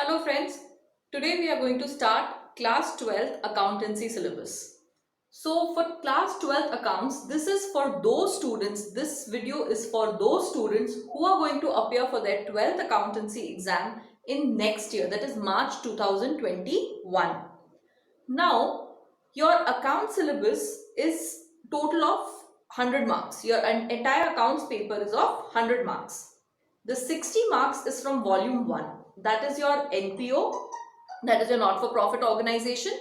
Hello friends, today we are going to start class 12th accountancy syllabus. So for class 12th accounts, this is for those students, this video is for those students who are going to appear for their 12th accountancy exam in next year, that is March 2021. Now, your account syllabus is total of 100 marks. Your entire accounts paper is of 100 marks. The 60 marks is from volume 1. That is your NPO, that is your not-for-profit organization,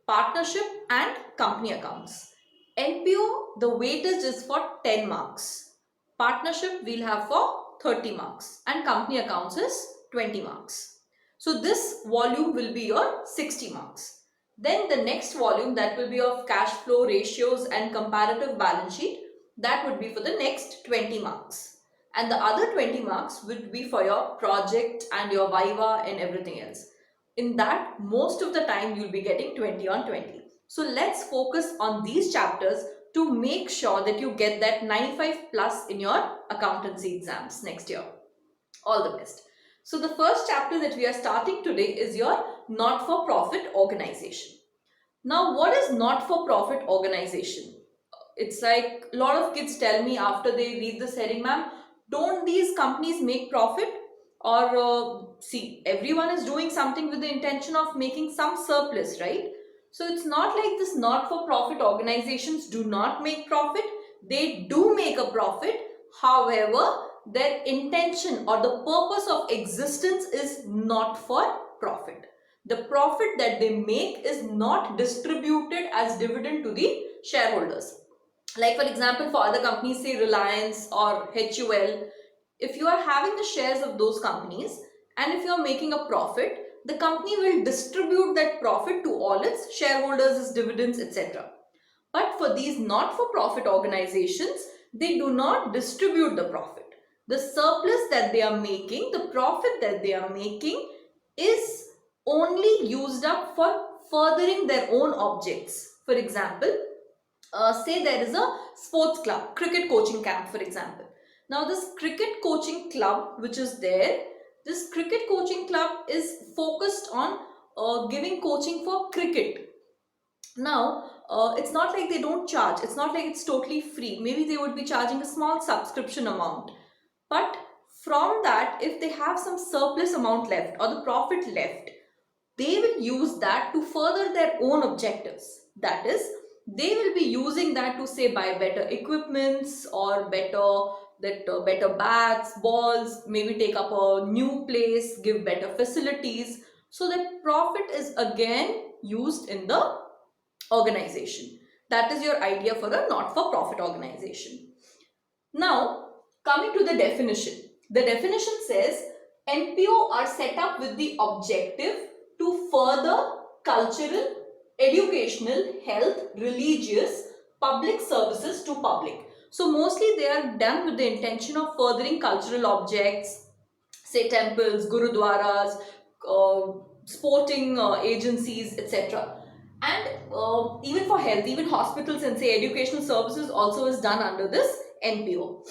partnership and company accounts. NPO, the weightage is for 10 marks. Partnership we'll have for 30 marks and company accounts is 20 marks. So this volume will be your 60 marks. Then the next volume, that will be of cash flow ratios and comparative balance sheet, that would be for the next 20 marks. And the other 20 marks would be for your project and your viva and everything else. In that, most of the time you'll be getting 20 on 20. So let's focus on these chapters to make sure that you get that 95 plus in your accountancy exams next year. All the best. So the first chapter that we are starting today is your not-for-profit organization. Now, what is not-for-profit organization? It's like a lot of kids tell me after they read this heading, ma'am, don't these companies make profit? Or see, everyone is doing something with the intention of making some surplus, right? So it's not like this not-for-profit organizations do not make profit. They do make a profit. However, their intention or the purpose of existence is not for profit. The profit that they make is not distributed as dividend to the shareholders. Like for example, for other companies, say Reliance or HUL, if you are having the shares of those companies and if you are making a profit, the company will distribute that profit to all its shareholders as dividends, etc. But for these not-for-profit organizations, they do not distribute the profit. The surplus that they are making, the profit that they are making is only used up for furthering their own objects. For example, say there is a sports club, cricket coaching camp for example. Now this cricket coaching club which is there, this cricket coaching club is focused on giving coaching for cricket. Now it's not like they don't charge, it's not like it's totally free. Maybe they would be charging a small subscription amount, but from that, if they have some surplus amount left or the profit left, they will use that to further their own objectives. That is, they will be using that to say buy better equipments or better bats, balls, maybe take up a new place, give better facilities. So that profit is again used in the organization. That is your idea for a not-for-profit organization. Now, coming to the definition. The definition says NPO are set up with the objective to further cultural, educational, health, religious, public services to public. So mostly they are done with the intention of furthering cultural objects, say temples, gurudwaras, sporting agencies, etc. And even for health, even hospitals and say educational services also is done under this NPO.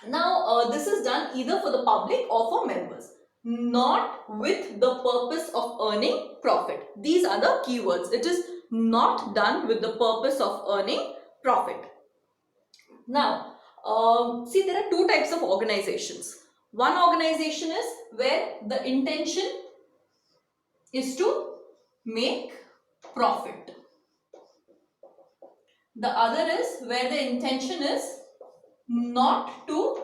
Now this is done either for the public or for members, not with the purpose of earning profit. These are the keywords. It is not done with the purpose of earning profit. Now, see, there are two types of organizations. One organization is where the intention is to make profit. The other is where the intention is not to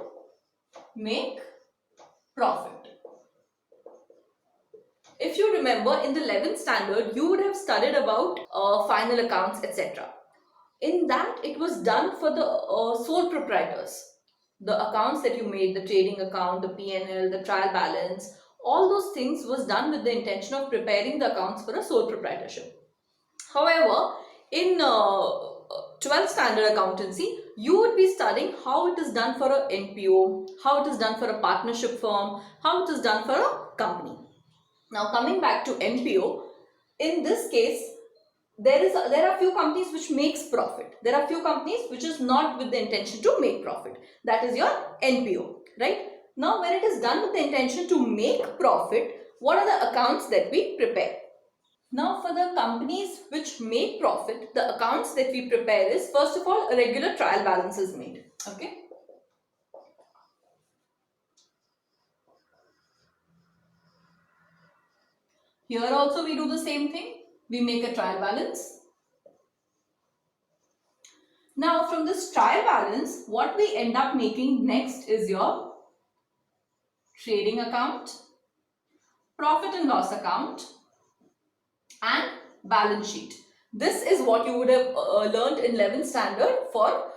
make profit. If you remember, in the 11th standard, you would have studied about final accounts, etc. In that, it was done for the sole proprietors. The accounts that you made, the trading account, the P&L, the trial balance, all those things was done with the intention of preparing the accounts for a sole proprietorship. However, in 12th standard accountancy, you would be studying how it is done for a NPO, how it is done for a partnership firm, how it is done for a company. Now coming back to NPO, in this case, there are few companies which makes profit. There are few companies which is not with the intention to make profit. That is your NPO, right? Now when it is done with the intention to make profit, what are the accounts that we prepare? Now for the companies which make profit, the accounts that we prepare is, first of all, a regular trial balance is made. Okay. Here also we do the same thing. We make a trial balance. Now from this trial balance, what we end up making next is your trading account, profit and loss account, and balance sheet. This is what you would have learned in 11th standard for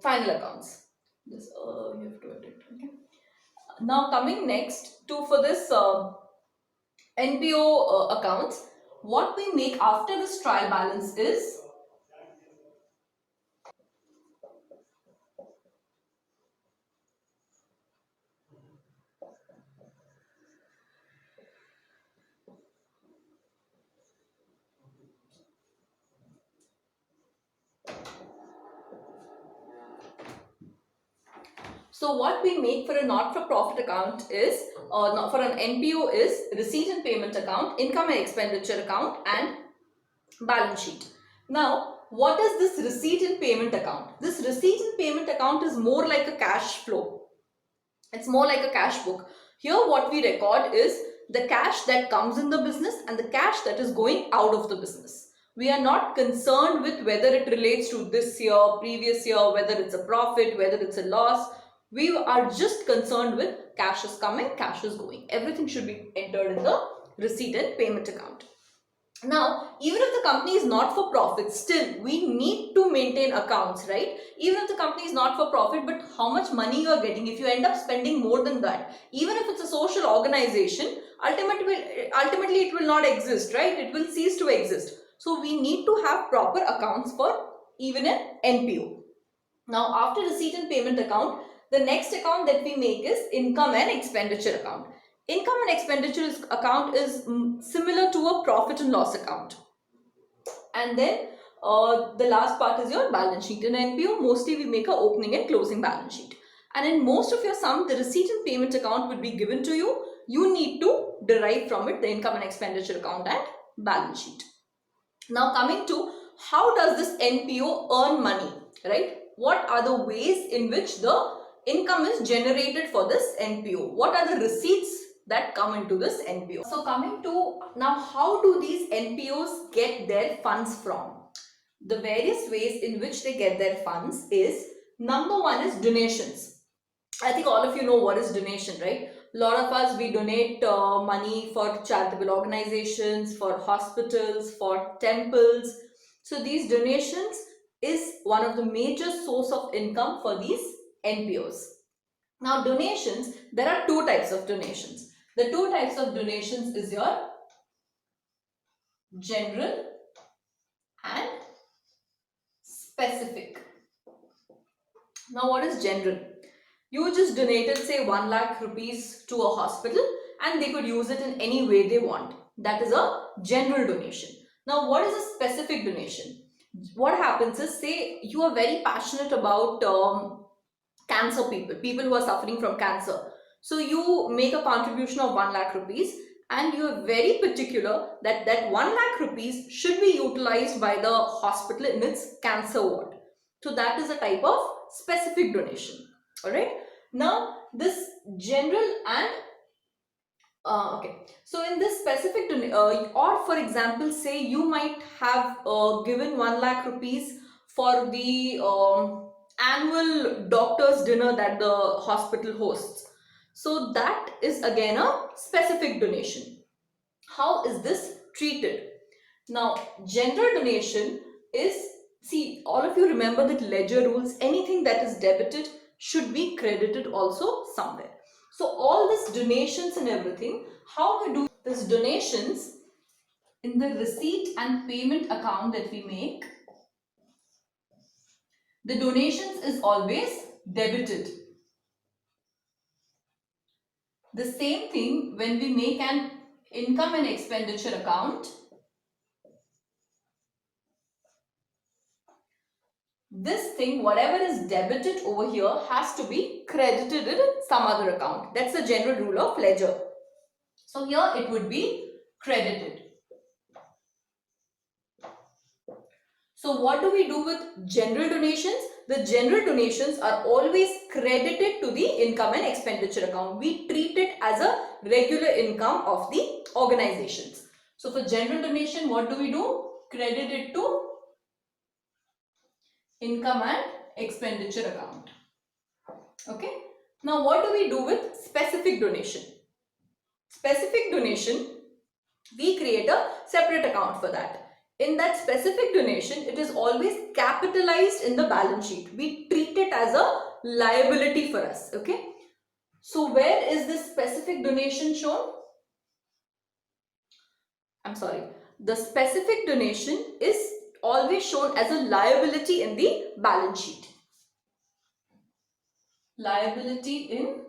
final accounts. This you have to edit. Okay. Now coming next to for this NPO accounts, what we make after this trial balance is so what we make for a not-for-profit account is, not for an NPO is receipt and payment account, income and expenditure account, and balance sheet. Now, what is this receipt and payment account? This receipt and payment account is more like a cash flow. It's more like a cash book. Here what we record is the cash that comes in the business and the cash that is going out of the business. We are not concerned with whether it relates to this year, previous year, whether it's a profit, whether it's a loss. We are just concerned with cash is coming, cash is going. Everything should be entered in the receipt and payment account. Now, even if the company is not for profit, still we need to maintain accounts, right? Even if the company is not for profit, but how much money you are getting, if you end up spending more than that, even if it's a social organization, ultimately it will not exist, right? It will cease to exist. So we need to have proper accounts for even an NPO. Now, after receipt and payment account, the next account that we make is income and expenditure account. Income and expenditure account is similar to a profit and loss account. And then the last part is your balance sheet. In NPO, mostly we make a opening and closing balance sheet. And in most of your sum, the receipt and payment account would be given to you. You need to derive from it the income and expenditure account and balance sheet. Now coming to how does this NPO earn money, right? What are the ways in which the income is generated for this NPO? What are the receipts that come into this NPO? So coming to now, how do these NPOs get their funds from? The various ways in which they get their funds is, number one is donations. I think all of you know what is donation, right? A lot of us, we donate money for charitable organizations, for hospitals, for temples. So these donations is one of the major source of income for these NPOs. Now donations, there are two types of donations. The two types of donations is your general and specific. Now what is general? You just donated say 1 lakh rupees to a hospital and they could use it in any way they want. That is a general donation. Now what is a specific donation? What happens is, say you are very passionate about cancer people who are suffering from cancer. So you make a contribution of 1 lakh rupees and you are very particular that that 1 lakh rupees should be utilized by the hospital in its cancer ward. So that is a type of specific donation. Alright. Now this general and okay, so in this specific or for example, say you might have given 1 lakh rupees for the annual doctor's dinner that the hospital hosts. So that is again a specific donation. How is this treated? Now, general donation is, see, all of you remember that ledger rules, anything that is debited should be credited also somewhere. So all these donations and everything, how we do these donations in the receipt and payment account that we make, the donations is always debited. The same thing when we make an income and expenditure account, this thing, whatever is debited over here has to be credited in some other account. That's the general rule of ledger. So here it would be credited. So what do we do with general donations? The general donations are always credited to the income and expenditure account. We treat it as a regular income of the organizations. So for general donation, what do we do? Credit it to income and expenditure account. Okay. Now what do we do with specific donation? Specific donation, we create a separate account for that. In that specific donation, it is always capitalized in the balance sheet. We treat it as a liability for us. Okay. So where is this specific donation shown? I'm sorry. The specific donation is always shown as a liability in the balance sheet. Liability in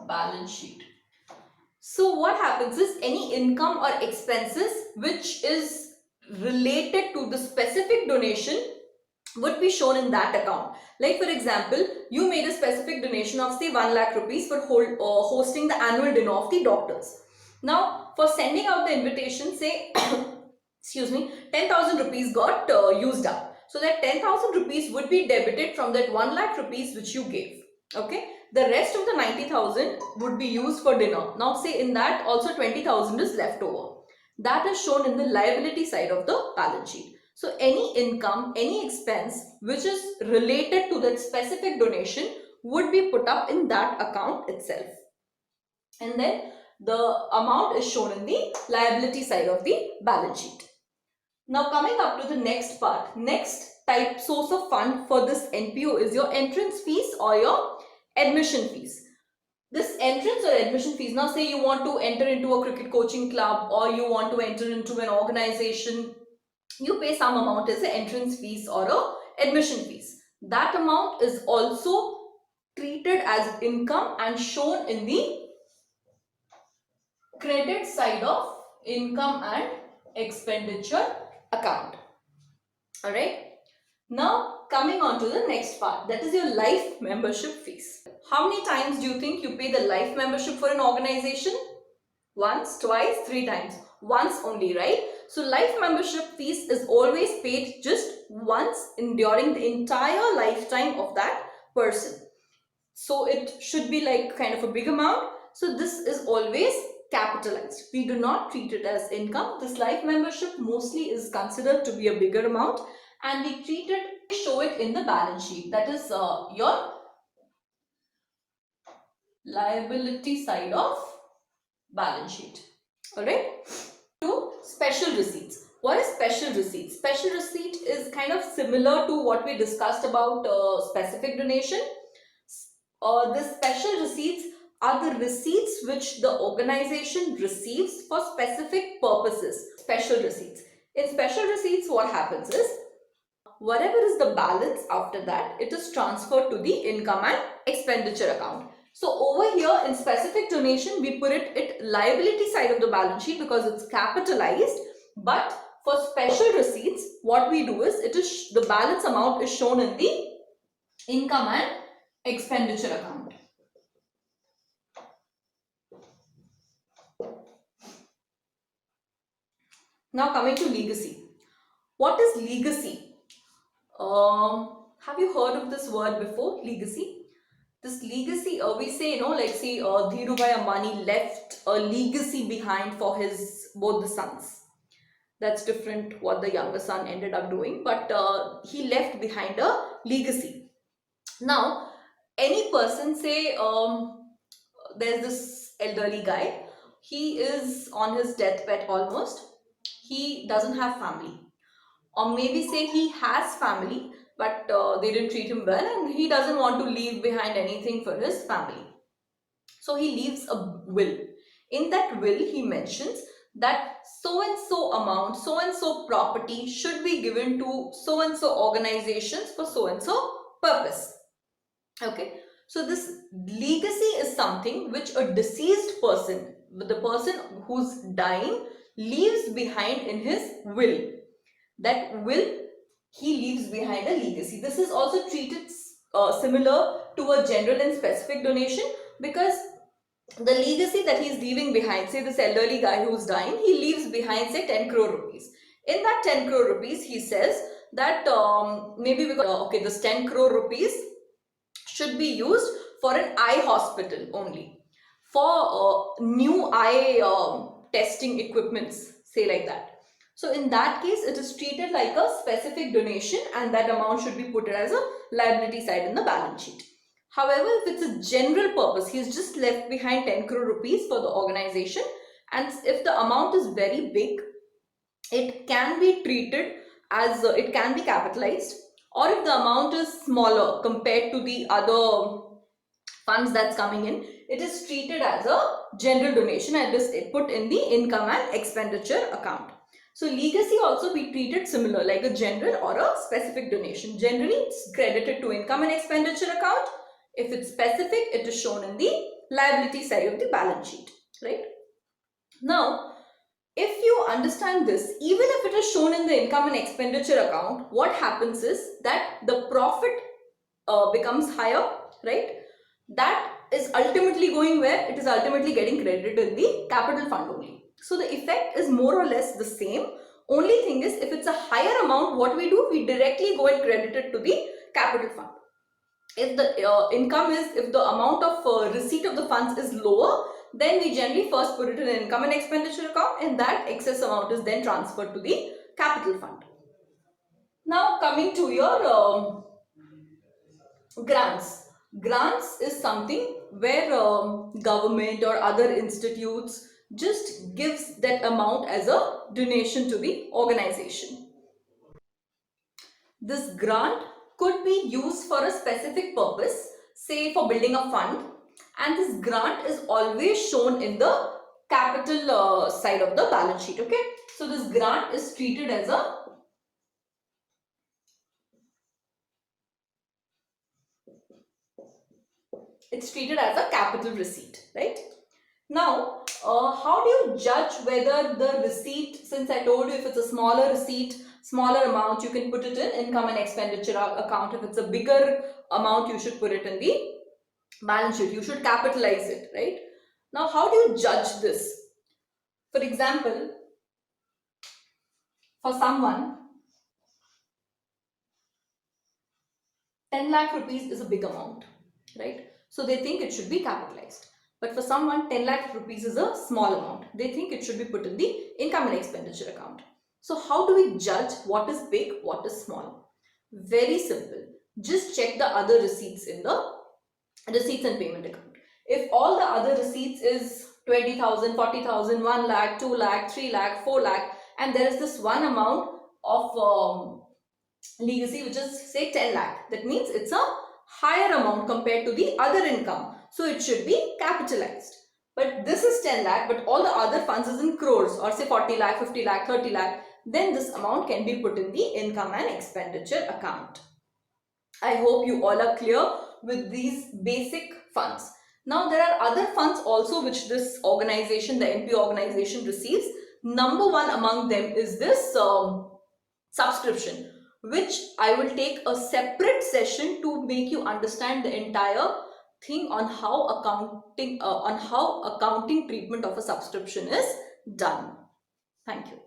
balance sheet. So what happens is any income or expenses which is related to the specific donation would be shown in that account. Like for example, you made a specific donation of say 1 lakh rupees for hosting the annual dinner of the doctors. Now for sending out the invitation, say excuse me, 10,000 rupees got used up. So that 10,000 rupees would be debited from that 1 lakh rupees which you gave. Okay. The rest of the 90,000 would be used for dinner. Now say in that also 20,000 is left over. That is shown in the liability side of the balance sheet. So any income, any expense which is related to that specific donation would be put up in that account itself. And then the amount is shown in the liability side of the balance sheet. Now coming up to the next part, next type source of fund for this NPO is your entrance fees or your admission fees. This entrance or admission fees, now say you want to enter into a cricket coaching club or you want to enter into an organization, you pay some amount as an entrance fees or a admission fees. That amount is also treated as income and shown in the credit side of income and expenditure account. Alright. Now coming on to the next part, that is your life membership fees. How many times do you think you pay the life membership for an organization? Once, twice, three times. Once only, right? So life membership fees is always paid just once during the entire lifetime of that person. So it should be like kind of a big amount. So this is always capitalized. We do not treat it as income. This life membership mostly is considered to be a bigger amount and we treat it, show it in the balance sheet. That is your liability side of balance sheet. Alright. To special receipts. What is special receipt? Special receipt is kind of similar to what we discussed about specific donation. The special receipts are the receipts which the organization receives for specific purposes. Special receipts. In special receipts, what happens is, whatever is the balance after that, it is transferred to the income and expenditure account. So over here in specific donation, we put it liability side of the balance sheet because it's capitalized. But for special receipts, what we do is, it is the balance amount is shown in the income and expenditure account. Now coming to legacy. What is legacy? Have you heard of this word before? Legacy. This legacy, we say, like say Dhirubhai Ambani left a legacy behind for his both the sons. That's different what the younger son ended up doing, but he left behind a legacy. Now, any person say there's this elderly guy, he is on his deathbed almost, he doesn't have family, or maybe say he has family but they didn't treat him well and he doesn't want to leave behind anything for his family. So he leaves a will. In that will he mentions that so and so amount, so and so property should be given to so and so organizations for so and so purpose. Okay. So this legacy is something which a deceased person, the person who's dying, leaves behind in his will. That will, he leaves behind a legacy. This is also treated similar to a general and specific donation because the legacy that he's leaving behind, say this elderly guy who's dying, he leaves behind say 10 crore rupees. In that 10 crore rupees, he says that maybe because, okay, this 10 crore rupees should be used for an eye hospital only, for new eye testing equipments, say like that. So in that case, it is treated like a specific donation and that amount should be put as a liability side in the balance sheet. However, if it's a general purpose, he's just left behind 10 crore rupees for the organization, and if the amount is very big, it can be treated as it can be capitalized, or if the amount is smaller compared to the other funds that's coming in, it is treated as a general donation and is put in the income and expenditure account. So legacy also be treated similar like a general or a specific donation. Generally, it's credited to income and expenditure account. If it's specific, it is shown in the liability side of the balance sheet, right? Now, if you understand this, even if it is shown in the income and expenditure account, what happens is that the profit becomes higher, right? That is ultimately going where? It is ultimately getting credited in the capital fund only. So the effect is more or less the same. Only thing is, if it's a higher amount, what we do? We directly go and credit it to the capital fund. If the if the amount of receipt of the funds is lower, then we generally first put it in income and expenditure account, and that excess amount is then transferred to the capital fund. Now coming to your grants. Grants is something where government or other institutes just gives that amount as a donation to the organization. This grant could be used for a specific purpose, say for building a fund, and this grant is always shown in the capital side of the balance sheet. Okay, so this grant is treated as a capital receipt, right? Now, how do you judge whether the receipt, since I told you if it's a smaller receipt, smaller amount, you can put it in income and expenditure account. If it's a bigger amount, you should put it in the balance sheet. You should capitalize it, right? Now, how do you judge this? For example, for someone, 10 lakh rupees is a big amount, right? So they think it should be capitalized. But for someone, 10 lakh rupees is a small amount. They think it should be put in the income and expenditure account. So how do we judge what is big, what is small? Very simple. Just check the other receipts in the receipts and payment account. If all the other receipts is 20,000, 40,000, 1 lakh, 2 lakh, 3 lakh, 4 lakh, and there is this one amount of legacy which is say 10 lakh, that means it's a higher amount compared to the other income, so it should be capitalized. But this is 10 lakh, but all the other funds is in crores, or say 40 lakh, 50 lakh, 30 lakh, then this amount can be put in the income and expenditure account. I hope you all are clear with these basic funds. Now there are other funds also which this organization, the NPO organization, receives. Number one among them is this subscription, which I will take a separate session to make you understand the entire thing on how accounting treatment of a subscription is done. Thank you.